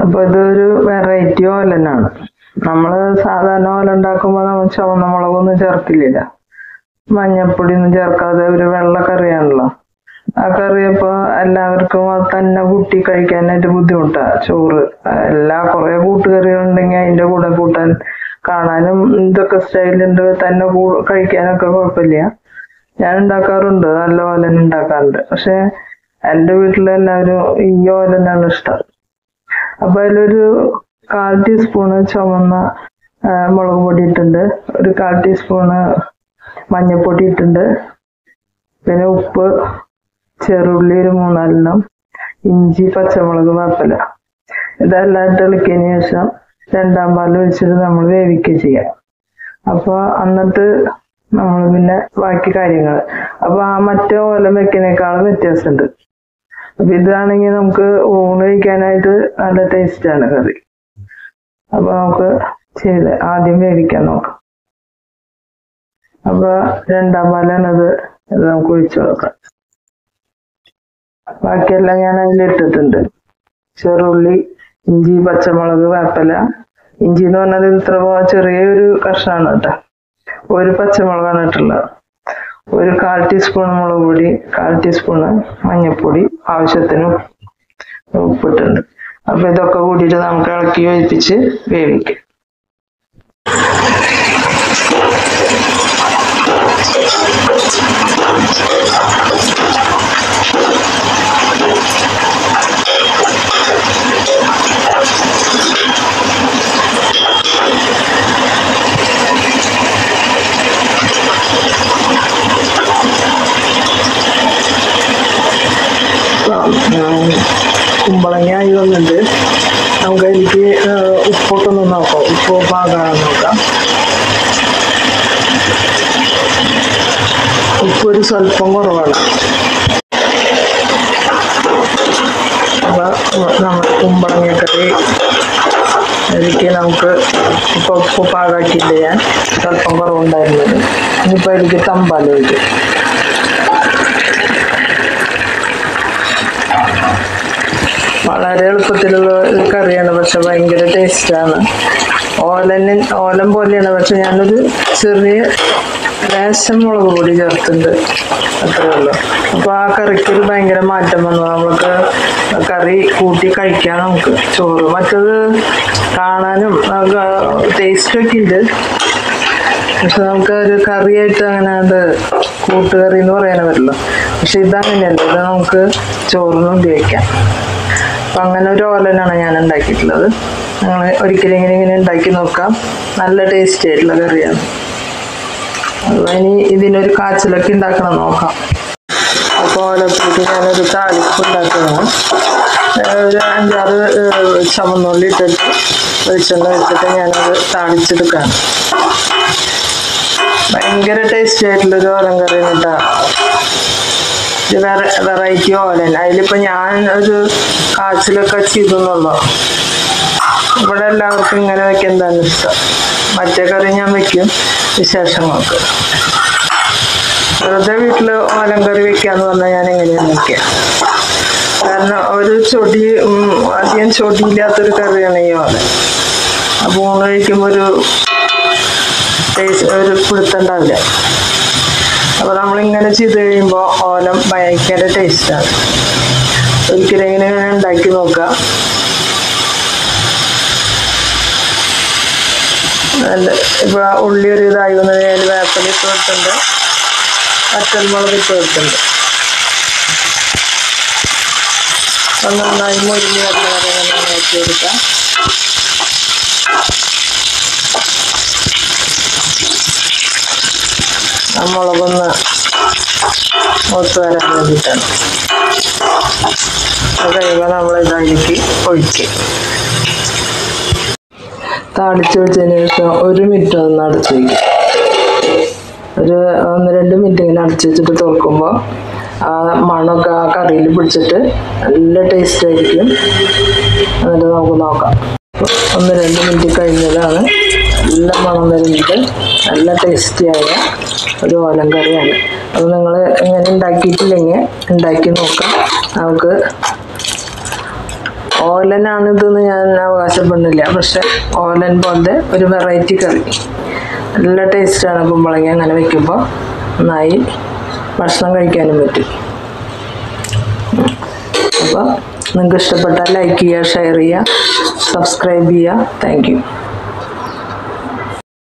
അപ്പോൾ ഇതൊരു വെറൈറ്റി ഓലനാണ്. നമ്മൾ സാധാരണ ഓല ഉണ്ടാക്കുമ്പോൾ നമ്മൾ ചുവന്ന മുളകൊന്നും ചേർക്കില്ല, മഞ്ഞപ്പൊടിയൊന്നും ചേർക്കാതെ ഒരു വെള്ള കറിയാണല്ലോ. ആ കറി അപ്പോൾ എല്ലാവർക്കും അത് തന്നെ കൂട്ടി കഴിക്കാനായിട്ട് ബുദ്ധിമുട്ടാണ്. ചോറ് കുറേ കൂട്ടുകറികളുണ്ടെങ്കിൽ അതിൻ്റെ കൂടെ കൂട്ടാൻ കാണാനും ഇതൊക്കെ സ്റ്റൈലുണ്ട്, തന്നെ കഴിക്കാനൊക്കെ കുഴപ്പമില്ല. ഞാൻ ഉണ്ടാക്കാറുണ്ട്, നല്ല ഓലൻ ഉണ്ടാക്കാറുണ്ട്. പക്ഷെ എൻ്റെ വീട്ടിലെല്ലാവരും ഈ ഓലനാണ് ഇഷ്ടം. അപ്പൊ അതിലൊരു 1/4 ടീസ്പൂണ് ചുവന്ന മുളക് പൊടി ഇട്ടുണ്ട്, ഒരു 1/4 ടീസ്പൂണ് മഞ്ഞൾപ്പൊടി ഇട്ടുണ്ട്, പിന്നെ ഉപ്പ്, ചെറുള്ളി ഒരു 3-4 ഇഞ്ചി, പച്ചമുളക്, വേപ്പില. ഇതെല്ലാം ഇളക്കിയതിന് ശേഷം 2ാം പാൽ ഒഴിച്ചിട്ട് നമ്മൾ വേവിക്കുക ചെയ്യാം. അപ്പോൾ എന്നിട്ട് നമ്മൾ പിന്നെ ബാക്കി കാര്യങ്ങൾ. അപ്പൊ ആ മറ്റേ ഓലം വെക്കുന്നേക്കാളും വ്യത്യാസമുണ്ട്. അപ്പൊ ഇതാണെങ്കിൽ നമുക്ക് ഊണ് കഴിക്കാനായിട്ട് നല്ല ടേസ്റ്റാണ് കറി. അപ്പൊ നമുക്ക് ആദ്യം വേവിക്കാൻ നോക്കാം. അപ്പൊ 2ാം പാലാണത്, ഇത് നമുക്ക് ഒഴിച്ചു നോക്കാം. ബാക്കിയെല്ലാം ഞാൻ അതിലിട്ടിട്ടുണ്ട്. ചെറുള്ളി, ഇഞ്ചി, പച്ചമുളക്, വേപ്പില. ഇഞ്ചി എന്ന് പറഞ്ഞാൽ ഇത്ര ചെറിയൊരു കഷ്ണമാണ് കേട്ടോ. ഒരു പച്ചമുളകാണ് ഇട്ടുള്ളത്. ഒരു 1/4 ടീസ്പൂൺ മുളക് പൊടി, 1/4 ടീസ്പൂണ് മഞ്ഞൾപ്പൊടി, ആവശ്യത്തിന് ഉപ്പിട്ടുണ്ട്. അപ്പൊ ഇതൊക്കെ കൂടിയിട്ട് നമുക്ക് ഇളക്കി യോജിപ്പിച്ച് വേവിക്കാം. കുമ്പളങ്ങ ആയി വന്നിട്ട് നമുക്ക് എനിക്ക് ഉപ്പൊക്കെ ഒന്ന് നോക്കാം. ഉപ്പ് പാകാണെന്ന് നോക്കാം. ഉപ്പ് ഒരു സ്വല്പം കുറവാണ്. അപ്പൊ നമ്മുടെ കുമ്പളങ്ങക്കറി എനിക്ക് നമുക്ക് ഇപ്പൊ ഉപ്പ് പാകാക്കിയില്ല, ഞാൻ സ്വല്പം കുറവുണ്ടായിരുന്നത്. ഇനിയിപ്പോ എനിക്ക് തമ്പാലൊഴിക്കും. വളരെ എളുപ്പത്തിലുള്ള ഒരു കറിയാണ്, പക്ഷെ ഭയങ്കര ടേസ്റ്റാണ്. ഓലം പോലെയാണ്, പക്ഷെ ഞാനൊരു ചെറിയ ലേശം മുളക് പൊടി ചേർത്തിട്ടുണ്ട്, അത്രേ ഉള്ളൂ. അപ്പൊ ആ കറിക്കൊരു ഭയങ്കര മാറ്റം വന്നു. നമുക്ക് കറി കൂട്ടി കഴിക്കാം നമുക്ക് ചോറ്. മറ്റത് കാണാനും ടേസ്റ്റൊക്കെ ഉണ്ട്, പക്ഷെ നമുക്ക് ഒരു കറിയായിട്ട് അങ്ങനെ അത് കൂട്ടുകറി എന്ന് പറയാനേ പറ്റില്ല. പക്ഷെ ഇതങ്ങനെയല്ല, ഇത് നമുക്ക് ചോറിന് ഉപയോഗിക്കാം. അപ്പൊ അങ്ങനെ ഒരു ഓലനാണ് ഞാൻ ഉണ്ടാക്കിയിട്ടുള്ളത്. നിങ്ങൾ ഒരിക്കലും ഇങ്ങനെ ഉണ്ടാക്കി നോക്കാം. നല്ല ടേസ്റ്റി ആയിട്ടുള്ള കറിയാണ്. അപ്പോൾ ഇനി ഇതിനൊരു കാച്ചിലൊക്കെ ഉണ്ടാക്കണം നോക്കാം. അപ്പോൾ ഓലത്തിലേക്ക് ഞാനൊരു താളിപ്പ് ഉണ്ടാക്കുകയാണ്. ഒരു 5-6 ചുവന്നുള്ളി ഇട്ടിട്ട് വെളിച്ചെണ്ണ വെച്ചിട്ട് ഞാനത് താളിച്ചെടുക്കുകയാണ്. ഭയങ്കര ടേസ്റ്റി ആയിട്ടുള്ളൊരു ഓലൻ കറിയാണ് കേട്ടോ. ഇത് വെറൈറ്റി ഓലൻ. അതിലിപ്പോൾ ഞാൻ ഒരു കാച്ചിലൊക്കെ ചെയ്തെന്നുള്ളൂ. ഇവിടെ എല്ലാവർക്കും ഇങ്ങനെ വെക്കുന്നതാണ് ഇഷ്ടം. മറ്റേ കറി ഞാൻ വെക്കും വിശേഷങ്ങൾക്ക്. വെറുതെ വീട്ടിൽ ഓലൻ കറി വെക്കാന്ന് പറഞ്ഞാൽ ഞാൻ എങ്ങനെയാണ് വെക്കുക. കാരണം ഒരു അധികം ചൊടിയില്ലാത്തൊരു കറിയാണ് ഈ ഓലൻ. അപ്പോൾ ഊണ് കഴിക്കുമ്പോൾ ഒരു പിടുത്തുണ്ടാവില്ല. അപ്പോൾ നമ്മളിങ്ങനെ ചെയ്ത് കഴിയുമ്പോൾ ഓലം ഭയങ്കര ടേസ്റ്റാണ്. ഒരിക്കലും ഇങ്ങനെ ഉണ്ടാക്കി നോക്കുക. ഇപ്പൊ ഉള്ളി ഒരു ഇതായി വന്നത് അതിൽ വേപ്പില ഇട്ട് വെച്ചിട്ടുണ്ട്, പച്ചമുളക് ഇട്ട് വെച്ചിട്ടുണ്ട്. അപ്പം നന്നായി മുരിഞ്ഞ് വരുന്ന വരെ നമ്മൾ നോക്കി കൊടുക്കാം. മുളകൊന്ന് ഒത്തു വരാൻ വേണ്ടിയിട്ടാണ്. അത് കഴിയുമ്പോൾ നമ്മൾ ഇതിലേക്ക് ഒഴിക്കും. താളിച്ച് വെച്ചതിന് ശേഷം 1 മിനിറ്റ് ഒന്ന് അടച്ച് വയ്ക്കും. ഒരു 1-2 മിനിറ്റ് ഇങ്ങനെ അടച്ച് വെച്ചിട്ട് തുറക്കുമ്പോൾ ആ മണമൊക്കെ ആ കറിയിൽ പിടിച്ചിട്ട് നല്ല ടേസ്റ്റ് ആയിരിക്കും. എന്നിട്ട് നമുക്ക് നോക്കാം. 1-2 മിനിറ്റ് കഴിഞ്ഞതാണ്. നല്ല മണം വരുന്നത്, നല്ല ടേസ്റ്റിയായ ഒരു ഓലൻ കറിയാണ്. അപ്പോൾ നിങ്ങൾ ഇങ്ങനെ ഉണ്ടാക്കിയിട്ടില്ലെങ്കിൽ ഉണ്ടാക്കി നോക്കാം. നമുക്ക് ഓലനാണിതെന്ന് ഞാൻ അവകാശപ്പെടുന്നില്ല, പക്ഷെ ഓലൻ പോലത്തെ ഒരു വെറൈറ്റി കറി. നല്ല ടേസ്റ്റാണ് കുമ്പളങ്ങ അങ്ങനെ വെക്കുമ്പോൾ. നന്നായി ഭക്ഷണം കഴിക്കാനും പറ്റും. അപ്പോൾ നിങ്ങൾക്ക് ഇഷ്ടപ്പെട്ടാൽ ലൈക്ക് ചെയ്യുക, ഷെയർ ചെയ്യുക, സബ്സ്ക്രൈബ് ചെയ്യുക. Thank you.